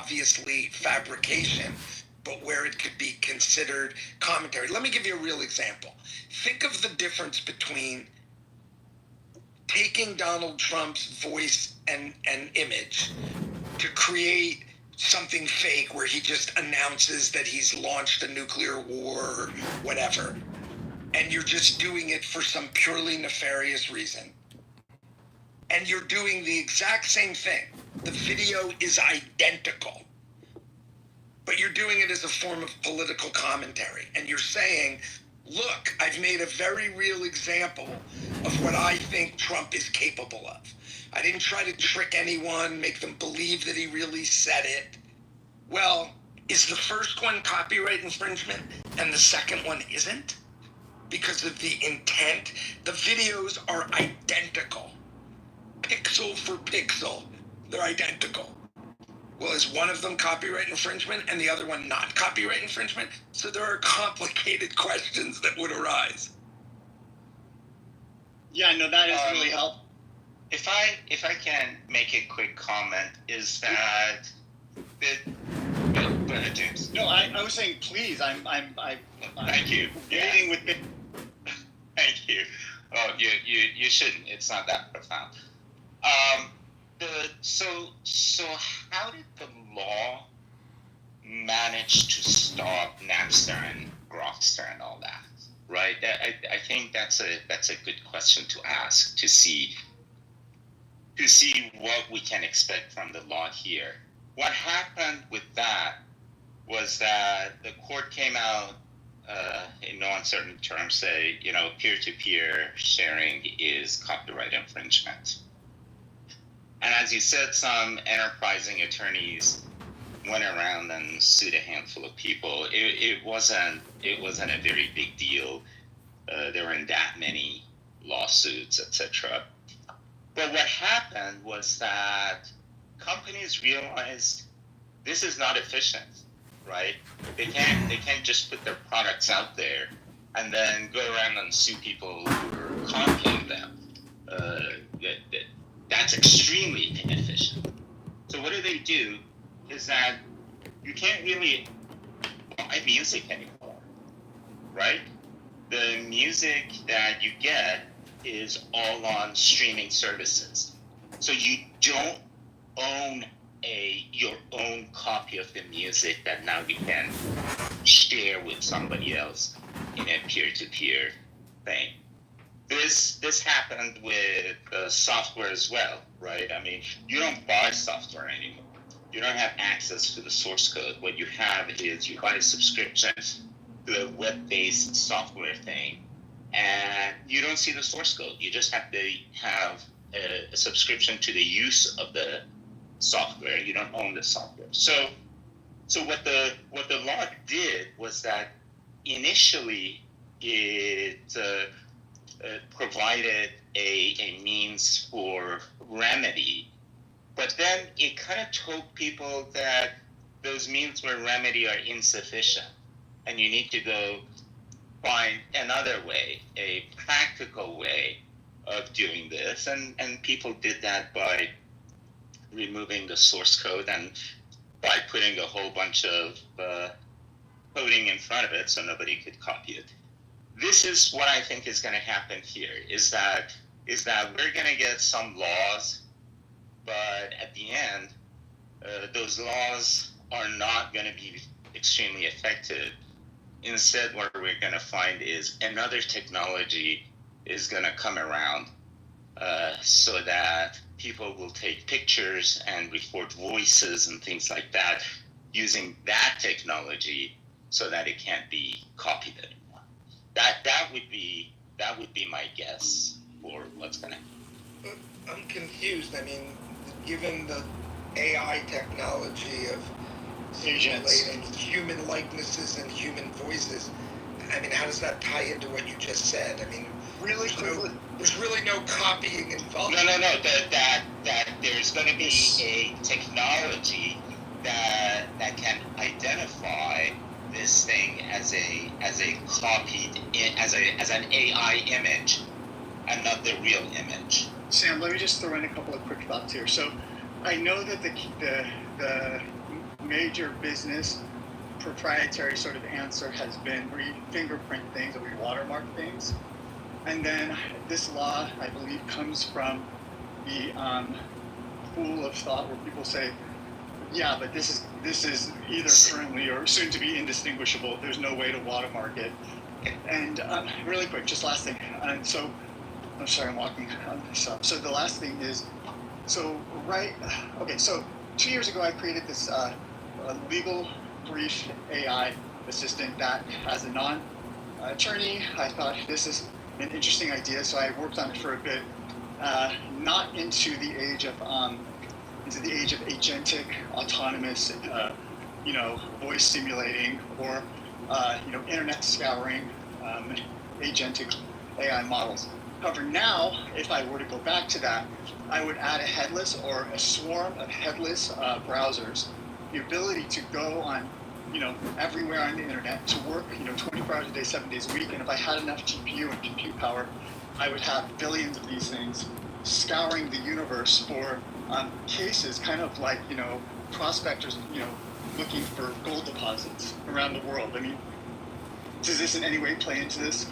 obviously fabrication, but where it could be considered commentary. Let me give you a real example. Think of the difference between taking Donald Trump's voice and image to create something fake where he just announces that he's launched a nuclear war or whatever, and you're just doing it for some purely nefarious reason. And you're doing the exact same thing. The video is identical, but you're doing it as a form of political commentary. And you're saying, look, I've made a very real example of what I think Trump is capable of. I didn't try to trick anyone, make them believe that he really said it. Well, is the first one copyright infringement and the second one isn't? Because of the intent? The videos are identical. Pixel for pixel, they're identical. Well, is one of them copyright infringement and the other one not copyright infringement? So there are complicated questions that would arise. Yeah, no, that is really helpful. If I can make a quick comment, is that go ahead, James. No, I was saying, please. I'm Thank you. waiting with the. Thank you. Oh, you shouldn't. It's not that profound. So how did the law manage to stop Napster and Grokster and all that? Right. I think that's a good question to ask to see what we can expect from the law here. What happened with that was that the court came out in no uncertain terms say, peer-to-peer sharing is copyright infringement. And as you said, some enterprising attorneys went around and sued a handful of people. It wasn't a very big deal. There weren't that many lawsuits, etc. But what happened was that companies realized this is not efficient, right? They can't just put their products out there and then go around and sue people who are copying them. That's extremely inefficient. So what do? Is that you can't really buy music anymore, right? The music that you get is all on streaming services. So you don't own your own copy of the music that now you can share with somebody else in a peer-to-peer thing. This happened with software as well, right? I mean, you don't buy software anymore. You don't have access to the source code. What you have is you buy a subscription to a web-based software thing, and you don't see the source code. You just have to have a subscription to the use of the software. You don't own the software. So what the law did was that initially it provided a means for remedy, but then it kind of told people that those means for remedy are insufficient, and you need to go find another way, a practical way of doing this, and people did that by removing the source code and by putting a whole bunch of coding in front of it so nobody could copy it. This is what I think is going to happen here, is that we're going to get some laws, but at the end, those laws are not going to be extremely effective. Instead, what we're going to find is another technology is going to come around so that people will take pictures and record voices and things like that using that technology so that it can't be copied anymore. That would be my guess for what's going to happen. I'm confused. I mean, given the AI technology of simulating human likenesses and human voices, I mean, how does that tie into what you just said? I mean, really quickly, there's really no copying involved. No. That there's going to be a technology that can identify this thing as a copied as an AI image and not the real image. Sam, let me just throw in a couple of quick thoughts here. So I know that the major business proprietary sort of answer has been where you fingerprint things or we watermark things. And then this law, I believe, comes from the pool of thought where people say, yeah, but this is either currently or soon to be indistinguishable. There's no way to watermark it. And really quick, just last thing. So I'm sorry, I'm walking this up. So the last thing is, so 2 years ago I created this legal brief AI assistant that, as a non-attorney, I thought this is an interesting idea, so I worked on it for a bit. Not into the age of agentic, autonomous, voice simulating or internet scouring, agentic AI models. However, now, if I were to go back to that, I would add a headless or a swarm of headless browsers, the ability to go on, everywhere on the internet, to work, 24 hours a day, 7 days a week. And if I had enough GPU and compute power, I would have billions of these things scouring the universe for cases, kind of like, prospectors, looking for gold deposits around the world. I mean, does this in any way play into this?